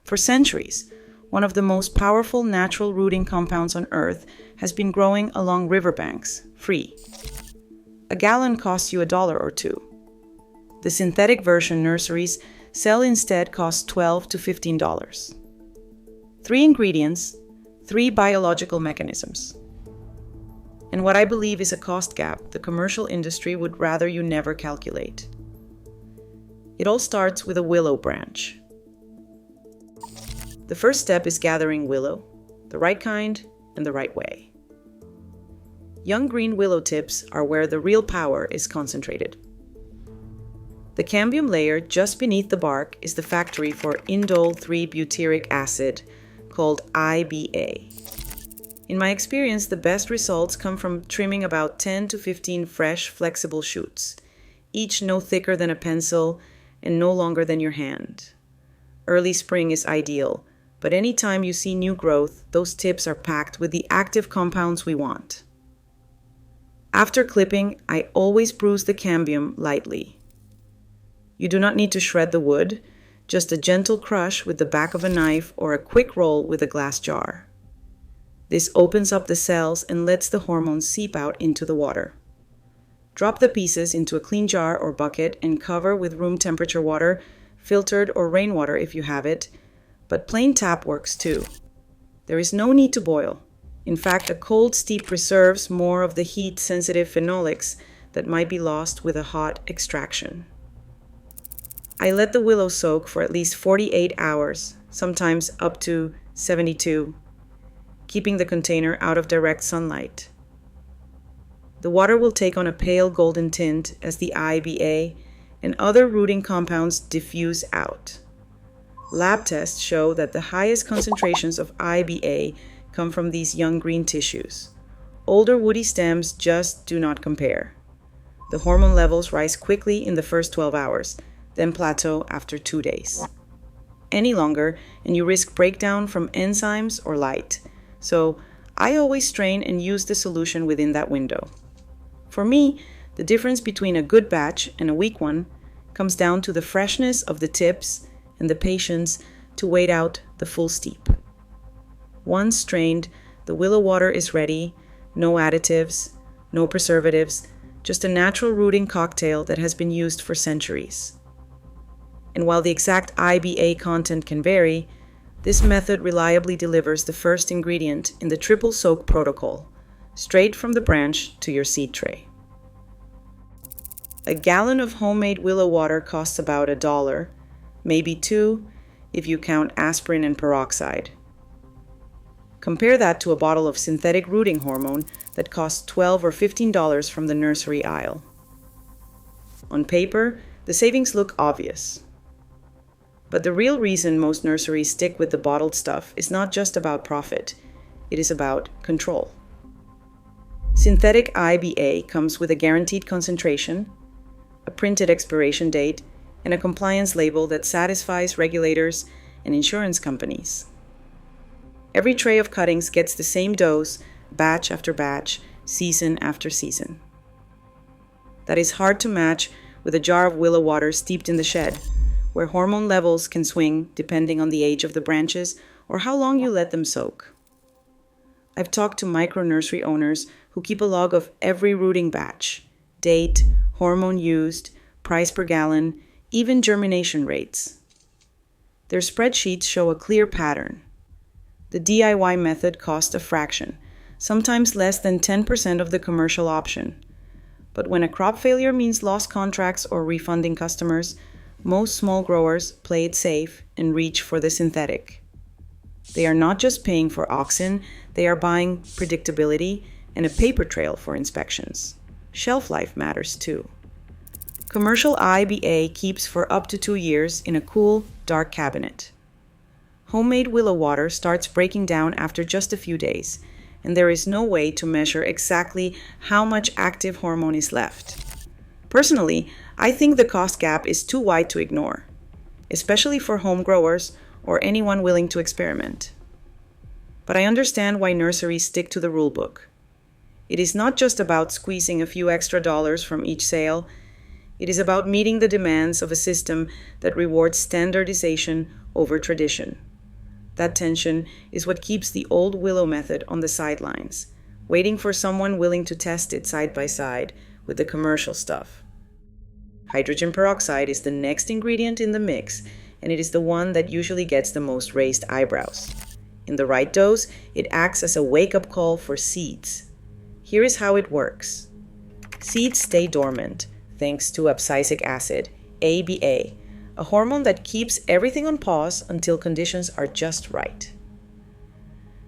For centuries, one of the most powerful natural rooting compounds on Earth has been growing along riverbanks, free. A gallon costs you $1 or $2. The synthetic version nurseries sell instead cost $12 to $15. 3 ingredients, 3 biological mechanisms. And what I believe is a cost gap the commercial industry would rather you never calculate. It all starts with a willow branch. The first step is gathering willow, the right kind and the right way. Young green willow tips are where the real power is concentrated. The cambium layer just beneath the bark is the factory for indole 3-butyric acid, called IBA. In my experience, the best results come from trimming about 10 to 15 fresh, flexible shoots, each no thicker than a pencil and no longer than your hand. Early spring is ideal, but anytime you see new growth, those tips are packed with the active compounds we want. After clipping, I always bruise the cambium lightly. You do not need to shred the wood, just a gentle crush with the back of a knife or a quick roll with a glass jar. This opens up the cells and lets the hormones seep out into the water. Drop the pieces into a clean jar or bucket and cover with room temperature water, filtered or rainwater if you have it, but plain tap works too. There is no need to boil. In fact, a cold steep preserves more of the heat-sensitive phenolics that might be lost with a hot extraction. I let the willow soak for at least 48 hours, sometimes up to 72, keeping the container out of direct sunlight. The water will take on a pale golden tint as the IBA and other rooting compounds diffuse out. Lab tests show that the highest concentrations of IBA come from these young green tissues. Older woody stems just do not compare. The hormone levels rise quickly in the first 12 hours, then plateau after 2 days. Any longer, and you risk breakdown from enzymes or light. So I always strain and use the solution within that window. For me, the difference between a good batch and a weak one comes down to the freshness of the tips and the patience to wait out the full steep. Once strained, the willow water is ready, no additives, no preservatives, just a natural rooting cocktail that has been used for centuries. And while the exact IBA content can vary, this method reliably delivers the first ingredient in the triple soak protocol, straight from the branch to your seed tray. A gallon of homemade willow water costs about $1, maybe $2 if you count aspirin and peroxide. Compare that to a bottle of synthetic rooting hormone that costs $12 or $15 from the nursery aisle. On paper, the savings look obvious. But the real reason most nurseries stick with the bottled stuff is not just about profit, it is about control. Synthetic IBA comes with a guaranteed concentration, a printed expiration date, and a compliance label that satisfies regulators and insurance companies. Every tray of cuttings gets the same dose, batch after batch, season after season. That is hard to match with a jar of willow water steeped in the shed, where hormone levels can swing depending on the age of the branches or how long you let them soak. I've talked to micro nursery owners who keep a log of every rooting batch, date, hormone used, price per gallon, even germination rates. Their spreadsheets show a clear pattern. The DIY method costs a fraction, sometimes less than 10% of the commercial option. But when a crop failure means lost contracts or refunding customers, most small growers play it safe and reach for the synthetic. They are not just paying for oxen, they are buying predictability and a paper trail for inspections. Shelf life matters too. Commercial IBA keeps for up to 2 years in a cool, dark cabinet. Homemade willow water starts breaking down after just a few days, and there is no way to measure exactly how much active hormone is left. Personally, I think the cost gap is too wide to ignore, especially for home growers or anyone willing to experiment. But I understand why nurseries stick to the rulebook. It is not just about squeezing a few extra dollars from each sale. It is about meeting the demands of a system that rewards standardization over tradition. That tension is what keeps the old willow method on the sidelines, waiting for someone willing to test it side by side with the commercial stuff. Hydrogen peroxide is the next ingredient in the mix, and it is the one that usually gets the most raised eyebrows. In the right dose, it acts as a wake-up call for seeds. Here is how it works. Seeds stay dormant thanks to abscisic acid, ABA, a hormone that keeps everything on pause until conditions are just right.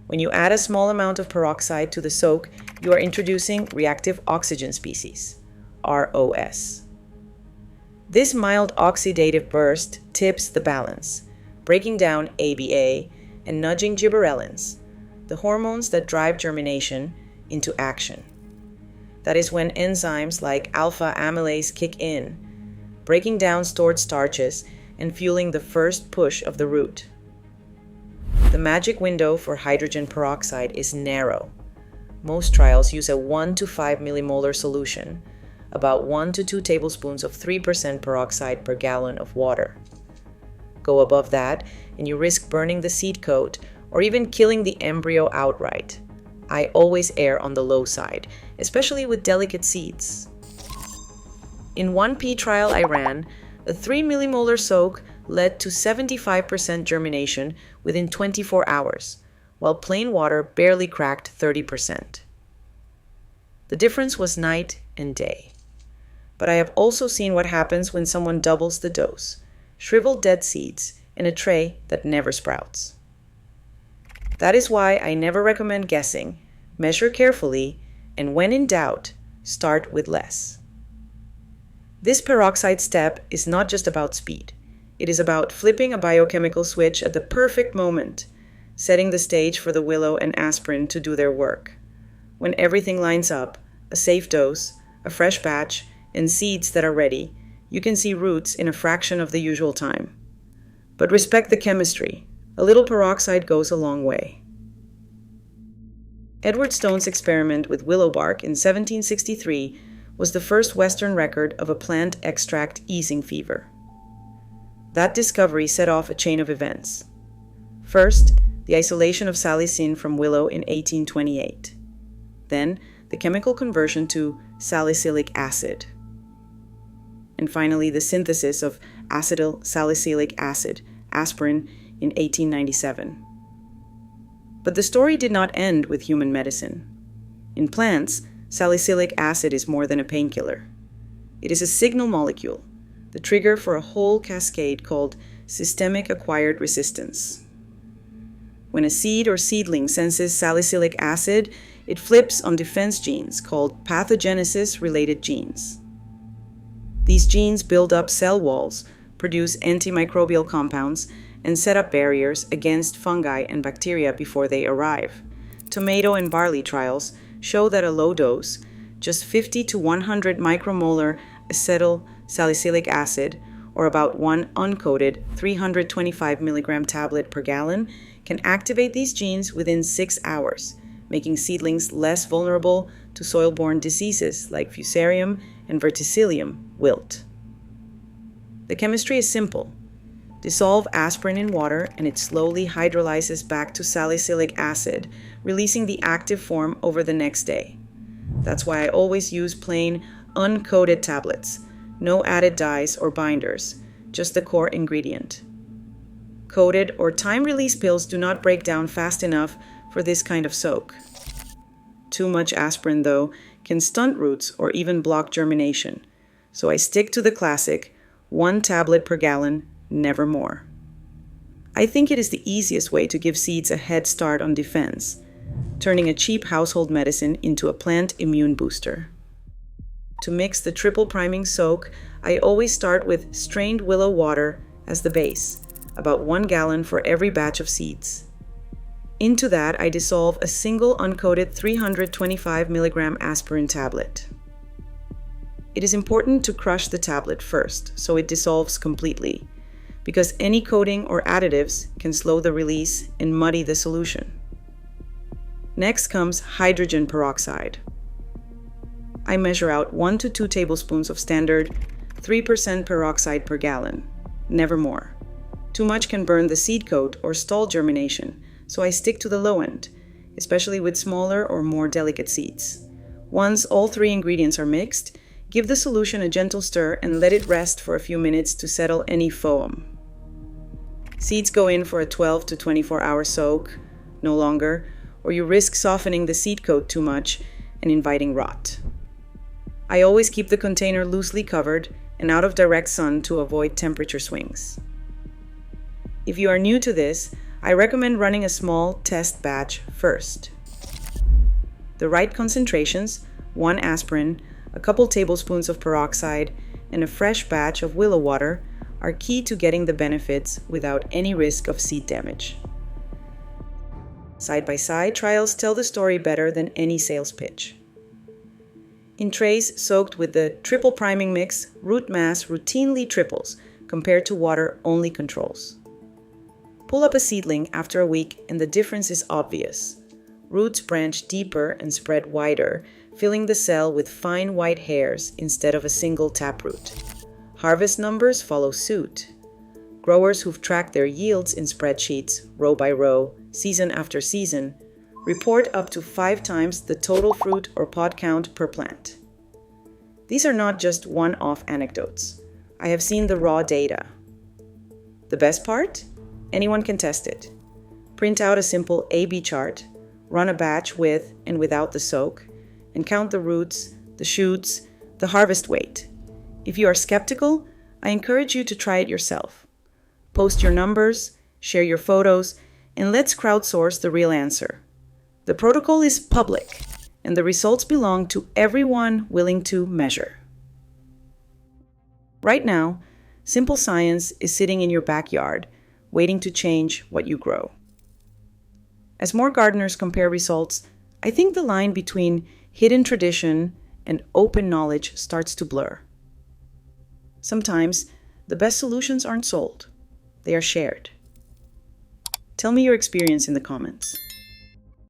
When you add a small amount of peroxide to the soak, you are introducing reactive oxygen species, ROS. This mild oxidative burst tips the balance, breaking down ABA and nudging gibberellins, the hormones that drive germination, into action. That is when enzymes like alpha amylase kick in, breaking down stored starches and fueling the first push of the root. The magic window for hydrogen peroxide is narrow. Most trials use a 1 to 5 millimolar solution, about 1 to 2 tablespoons of 3% peroxide per gallon of water. Go above that, and you risk burning the seed coat or even killing the embryo outright. I always err on the low side, especially with delicate seeds. In one pea trial I ran, a 3 millimolar soak led to 75% germination within 24 hours, while plain water barely cracked 30%. The difference was night and day. But I have also seen what happens when someone doubles the dose, shriveled dead seeds in a tray that never sprouts. That is why I never recommend guessing, measure carefully, and when in doubt, start with less. This peroxide step is not just about speed. It is about flipping a biochemical switch at the perfect moment, setting the stage for the willow and aspirin to do their work. When everything lines up, a safe dose, a fresh batch, and seeds that are ready, you can see roots in a fraction of the usual time. But respect the chemistry. A little peroxide goes a long way. Edward Stone's experiment with willow bark in 1763 was the first Western record of a plant extract easing fever. That discovery set off a chain of events. First, the isolation of salicin from willow in 1828. Then, the chemical conversion to salicylic acid. And finally, the synthesis of acetyl salicylic acid, aspirin, in 1897. But the story did not end with human medicine. In plants, salicylic acid is more than a painkiller. It is a signal molecule, the trigger for a whole cascade called systemic acquired resistance. When a seed or seedling senses salicylic acid, it flips on defense genes called pathogenesis-related genes. These genes build up cell walls, produce antimicrobial compounds, and set up barriers against fungi and bacteria before they arrive. Tomato and barley trials show that a low dose, just 50 to 100 micromolar acetyl salicylic acid, or about one uncoated 325 milligram tablet per gallon, can activate these genes within 6 hours, making seedlings less vulnerable to soil-borne diseases like fusarium and verticillium wilt. The chemistry is simple. Dissolve aspirin in water and it slowly hydrolyzes back to salicylic acid, releasing the active form over the next day. That's why I always use plain, uncoated tablets. No added dyes or binders, just the core ingredient. Coated or time-release pills do not break down fast enough for this kind of soak. Too much aspirin, though, can stunt roots or even block germination. So I stick to the classic, 1 tablet per gallon, never more. I think it is the easiest way to give seeds a head start on defense, turning a cheap household medicine into a plant immune booster. To mix the triple priming soak, I always start with strained willow water as the base, about 1 gallon for every batch of seeds. Into that, I dissolve a single uncoated 325 milligram aspirin tablet. It is important to crush the tablet first, so it dissolves completely, because any coating or additives can slow the release and muddy the solution. Next comes hydrogen peroxide. I measure out 1 to 2 tablespoons of standard 3% peroxide per gallon, never more, Too much can burn the seed coat or stall germination, so I stick to the low end, especially with smaller or more delicate seeds. Once all three ingredients are mixed, give the solution a gentle stir and let it rest for a few minutes to settle any foam. Seeds go in for a 12 to 24-hour soak, no longer, or you risk softening the seed coat too much and inviting rot. I always keep the container loosely covered and out of direct sun to avoid temperature swings. If you are new to this, I recommend running a small test batch first. The right concentrations, 1 aspirin, a couple tablespoons of peroxide, and a fresh batch of willow water are key to getting the benefits without any risk of seed damage. Side-by-side trials tell the story better than any sales pitch. In trays soaked with the triple priming mix, root mass routinely triples compared to water-only controls. Pull up a seedling after a week and the difference is obvious. Roots branch deeper and spread wider, filling the cell with fine white hairs instead of a single taproot. Harvest numbers follow suit. Growers who've tracked their yields in spreadsheets, row by row, season after season, report up to 5 times the total fruit or pod count per plant. These are not just one-off anecdotes. I have seen the raw data. The best part? Anyone can test it. Print out a simple A/B chart, run a batch with and without the soak, and count the roots, the shoots, the harvest weight. If you are skeptical, I encourage you to try it yourself. Post your numbers, share your photos, and let's crowdsource the real answer. The protocol is public, and the results belong to everyone willing to measure. Right now, simple science is sitting in your backyard, waiting to change what you grow. As more gardeners compare results, I think the line between hidden tradition and open knowledge starts to blur. Sometimes, the best solutions aren't sold. They are shared. Tell me your experience in the comments.